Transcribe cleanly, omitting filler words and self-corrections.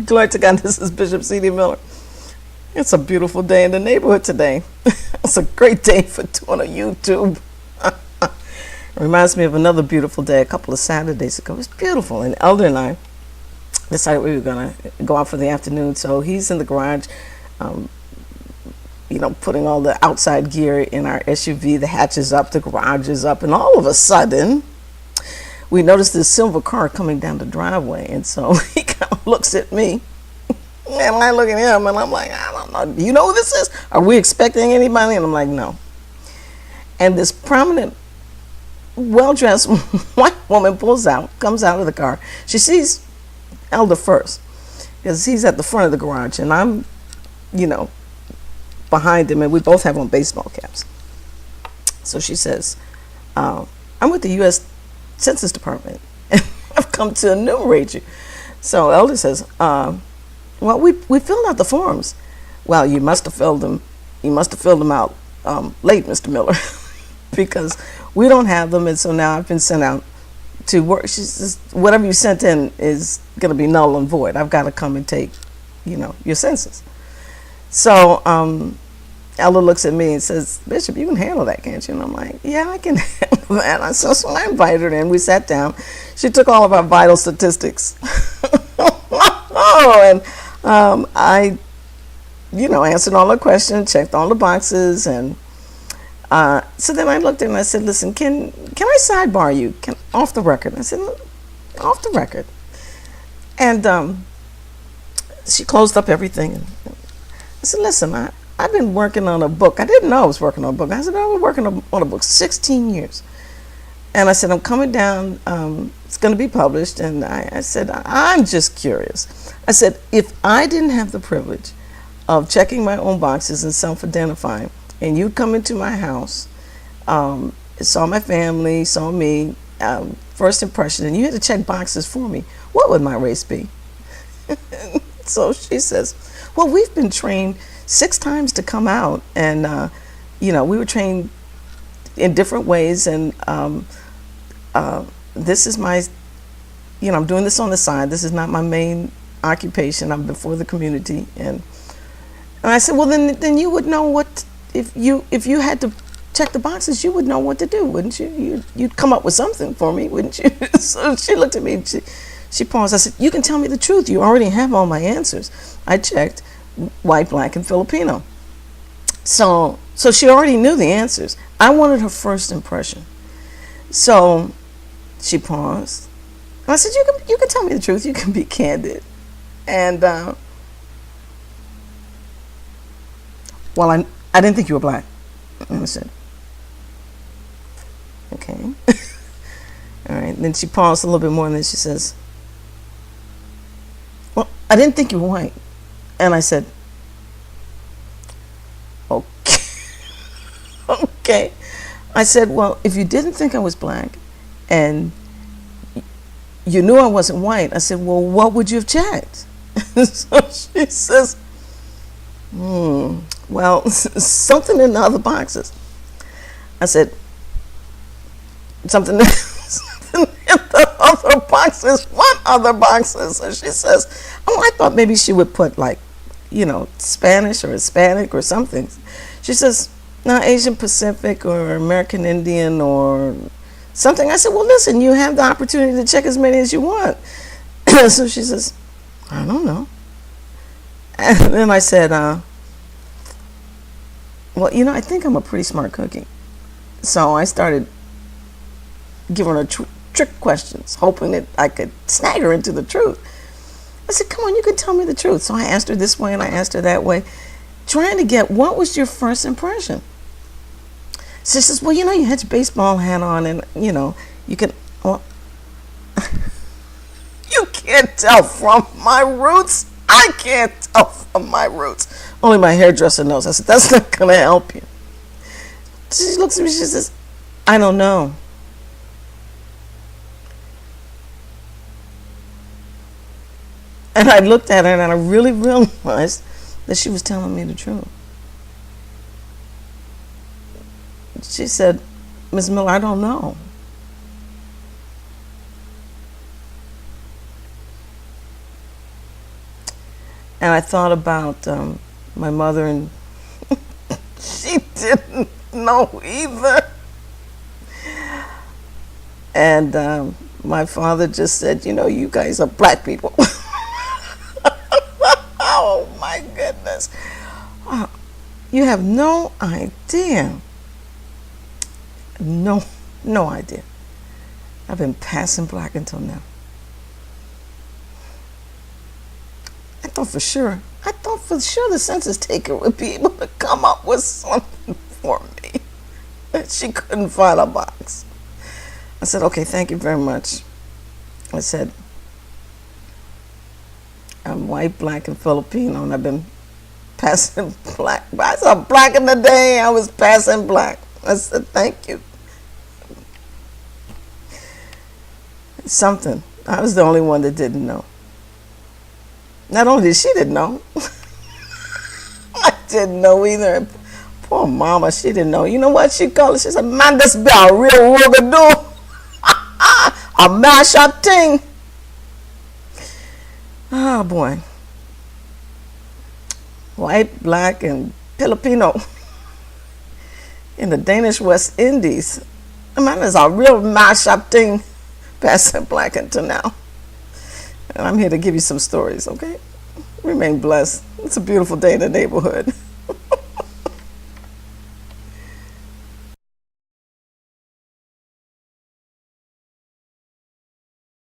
Glory to God, this is Bishop C.D. Miller. It's a beautiful day in the neighborhood today. It's a great day for doing a YouTube. It reminds me of another beautiful day a couple of Saturdays ago. It was beautiful. And Elder and I decided we were going to go out for the afternoon. So he's in the garage, putting all the outside gear in our SUV. The hatch is up, the garage is up. And all of a sudden, we noticed this silver car coming down the driveway. And so he kind of looks at me. And I look at him, and I'm like, I don't know. Do you know who this is? Are we expecting anybody? And I'm like, no. And this prominent, well-dressed white woman comes out of the car. She sees Elder first, because he's at the front of the garage, and I'm, behind him, and we both have on baseball caps. So she says, I'm with the U.S. Census Department, and I've come to enumerate you. So Elder says, well, we filled out the forms. Well, you must have filled them. You must have filled them out late, Mr. Miller, because we don't have them, and so now I've been sent out to work. She says, whatever you sent in is going to be null and void. I've got to come and take, your census. So Ella looks at me and says, Bishop, you can handle that, can't you? And I'm like, yeah, I can handle that. So I invited her in. We sat down. She took all of our vital statistics. And I, answered all the questions, checked all the boxes, and so then I looked at her and I said, listen, can I sidebar you off the record? I said, off the record. And she closed up everything. And I said, listen, I've been working on a book. I didn't know I was working on a book. I said, I've been working on a book 16 years. And I said, I'm coming down. It's going to be published. And I said, I'm just curious. I said, if I didn't have the privilege of checking my own boxes and self-identifying, and you'd come into my house, saw my family, saw me, first impression, and you had to check boxes for me, what would my race be? So she says, well, we've been trained 6 times to come out. And, we were trained in different ways. And this is my, I'm doing this on the side. This is not my main occupation. I'm before the community. And I said, well, then you would know what, if you had to check the boxes, you would know what to do, wouldn't you? You'd come up with something for me, wouldn't you? So she looked at me, and she paused. I said, you can tell me the truth. You already have all my answers. I checked white, black, and Filipino. So she already knew the answers. I wanted her first impression. So she paused. And I said, you can tell me the truth. You can be candid. And well, I didn't think you were black. And I said, okay. All right. And then she paused a little bit more, and then she says, well, I didn't think you were white. And I said, okay. Okay. I said, well, if you didn't think I was black and you knew I wasn't white, I said, well, what would you have checked? So she says, well, something in the other boxes. I said, something in the other boxes? What other boxes? So she says, oh, I thought maybe she would put like, Spanish or Hispanic or something. She says, no, Asian Pacific or American Indian or something. I said, well, listen, you have the opportunity to check as many as you want. So she says, I don't know. And then I said, well, I think I'm a pretty smart cookie. So I started giving her trick questions, hoping that I could snag her into the truth. I said, come on, you can tell me the truth. So I asked her this way and I asked her that way, trying to get, what was your first impression? So she says, well, you had your baseball hat on and, you can, well, you can't tell from my roots. I can't tell from my roots. Only my hairdresser knows. I said, that's not going to help you. She looks at me, she says, I don't know. And I looked at her and I really realized that she was telling me the truth. She said, Ms. Miller, I don't know. And I thought about my mother, and she didn't know either. And my father just said, you know, you guys are black people. Oh my goodness. You have no idea. No idea. I've been passing black until now. I thought for sure the census taker would be able to come up with something for me. She couldn't find a box. I said, okay, thank you very much. I said, I'm white, black, and Filipino, and I've been passing black. I saw black in the day, I was passing black. I said, thank you. Something. I was the only one that didn't know. Not only did she didn't know, I didn't know either. Poor mama, she didn't know. You know what she called it? She said, man, this be a real rugadoo. A mash up ting. Oh boy. White, black, and Filipino in the Danish West Indies. Man, it's a real mash up thing. Passin Black Until Now. And I'm here to give you some stories, okay? Remain blessed. It's a beautiful day in the neighborhood.